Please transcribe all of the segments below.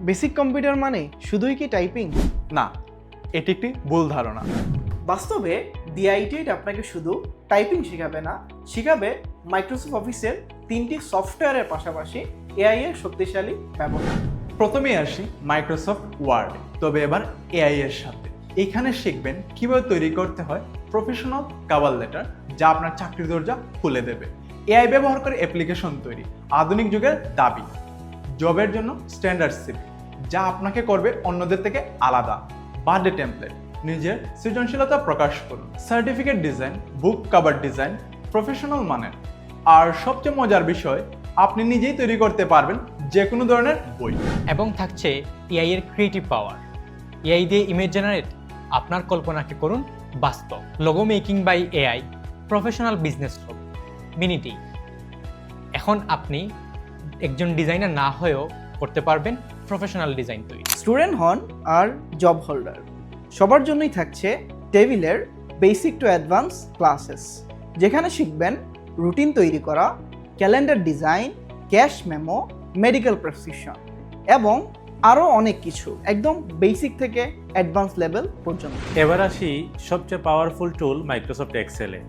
Basic computer মানে শুধুই কি টাইপিং? না, এটি একটি ভুল ধারণা। বাস্তবে DIT আপনাকে শুধু টাইপিং শেখাবে না, শেখাবে মাইক্রোসফট অফিসের 3টি সফটওয়্যারের পাশাপাশি AI এর শক্তিশালী ব্যবহার। প্রথমেই আসি মাইক্রোসফট ওয়ার্ড, তবে এবার AI এর সাথে। এখানে শিখবেন কিভাবে তৈরি করতে হয় প্রফেশনাল কভার লেটার, যা আপনার চাকরির দরজা খুলে দেবে। AI ব্যবহার করে অ্যাপ্লিকেশন তৈরি, আধুনিক যুগের দাবি। জবের জন্য স্ট্যান্ডার্ড সিভি, যা আপনাকে করবে অন্যদের থেকে আলাদা। বার্থডে টেমপ্লেট, নিজের সৃজনশীলতা প্রকাশ করুন। সার্টিফিকেট ডিজাইন, বুক কভার ডিজাইন, প্রফেশনাল মানের। আর সবচেয়ে মজার বিষয়, আপনি নিজেই তৈরি করতে পারবেন যে কোনো ধরনের বই। এবং থাকছে এআই এর ক্রিয়েটিভ পাওয়ার। এআই দিয়ে ইমেজ জেনারেট, আপনার কল্পনাকে করুন বাস্তব। Logo making by AI, professional business logo, মিনিটি। এখন আপনি একজন ডিজাইনার না হয়েও করতে পারবেন প্রফেশনাল ডিজাইন তৈরি। স্টুডেন্ট হন আর জব হোল্ডার, সবার জন্যই থাকছে টেবিলের বেসিক টু অ্যাডভান্স ক্লাসেস, যেখানে শিখবেন রুটিন তৈরি করা, calendar design, cash memo, medical prescription এবং আরও অনেক কিছু, একদম বেসিক থেকে অ্যাডভান্স লেভেল পর্যন্ত। এবার আসি সবচেয়ে পাওয়ারফুল টুল মাইক্রোসফট এক্সেলে।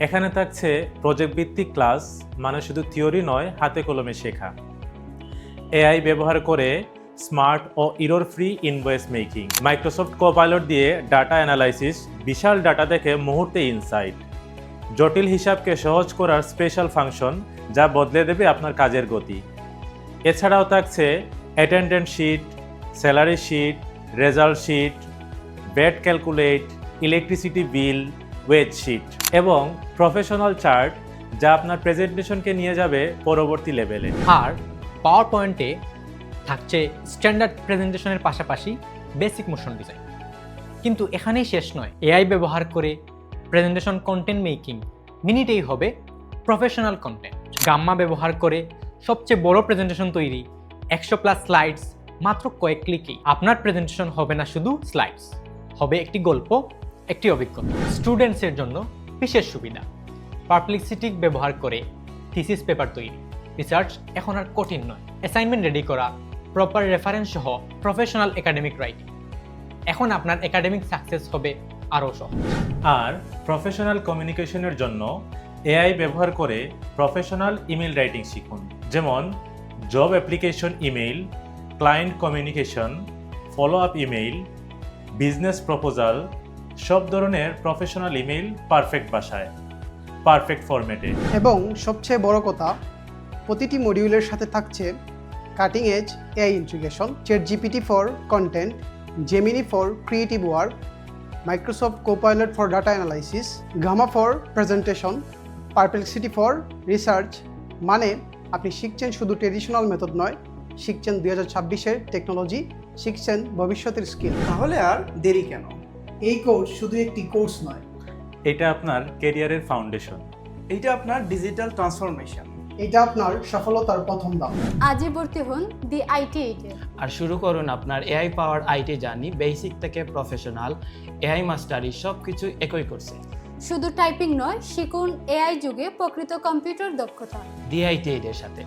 এখানে থাকছে প্রজেক্ট ভিত্তিক ক্লাস, মানে শুধু থিওরি নয়, হাতে কলমে শেখা। এআই ব্যবহার করে স্মার্ট ও error free invoice making, Microsoft Copilot দিয়ে ডাটা অ্যানালাইসিস, বিশাল ডাটা দেখে মুহূর্তে ইনসাইট, জটিল হিসাবকে সহজ করার স্পেশাল ফাংশন, যা বদলে দেবে আপনার কাজের গতি। এছাড়াও থাকছে attendance sheet, salary sheet, result sheet, VAT calculate, electricity bill, wage sheet এবং প্রফেশনাল চার্ট, যা আপনার প্রেজেন্টেশনকে নিয়ে যাবে পরবর্তী লেভেলে। আর পাওয়ার পয়েন্টে থাকছে স্ট্যান্ডার্ড প্রেজেন্টেশনের পাশাপাশি বেসিক মোশন ডিজাইন। কিন্তু এখানেই শেষ নয়, এআই ব্যবহার করে প্রেজেন্টেশন কন্টেন্ট মেকিং, মিনিটেই হবে প্রফেশনাল কন্টেন্ট। গাম্মা ব্যবহার করে সবচেয়ে বড় প্রেজেন্টেশন তৈরি, 100+ স্লাইডস মাত্র কয়েক ক্লিকেই। আপনার প্রেজেন্টেশন হবে না শুধু স্লাইডস, হবে একটি গল্প, একটি অভিজ্ঞতা। স্টুডেন্টসের জন্য বিশেষ সুবিধা, পারপ্লেক্সিটি ব্যবহার করে থিসিস পেপার তৈরি, রিসার্চ এখন আর কঠিন নয়। অ্যাসাইনমেন্ট রেডি করা, প্রপার রেফারেন্স সহ প্রফেশনাল একাডেমিক রাইটিং। এখন আপনার একাডেমিক সাকসেস হবে আরও সহজ। আর প্রফেশনাল কমিউনিকেশনের জন্য এআই ব্যবহার করে প্রফেশনাল ইমেল রাইটিং শিখুন, যেমন job application email, client communication, follow up email, business proposal, সব ধরনের প্রফেশনাল ইমেইল পারফেক্ট ভাষায়, পারফেক্ট ফরম্যাটে। এবং সবচেয়ে বড় কথা, প্রতিটি মডিউলের সাথে থাকছে cutting edge AI integration, ChatGPT for content, Gemini for creative work, Microsoft Copilot for data analysis, Gamma for presentation, Perplexity for research. মানে আপনি শিখছেন শুধু ট্রেডিশনাল মেথড নয়, শিখছেন 2026-এর টেকনোলজি, শিখছেন ভবিষ্যতের স্কিল। তাহলে আর দেরি কেন? এই কোর্স শুধু একটি কোর্স নয়, এটা আপনার ক্যারিয়ারের ফাউন্ডেশন। এইটা আপনার ডিজিটাল ট্রান্সফরমেশন। এটা আপনার সফলতার প্রথম ধাপ। আজই ভর্তি হন DIT -এ। আর শুরু করুন আপনার AI power IT journey, basic থেকে প্রফেশনাল, এআই মাস্টারি সব কিছু একই করছে। শুধু টাইপিং নয়, শিখুন AI যুগে প্রকৃত কম্পিউটার দক্ষতা। DIT এর সাথে।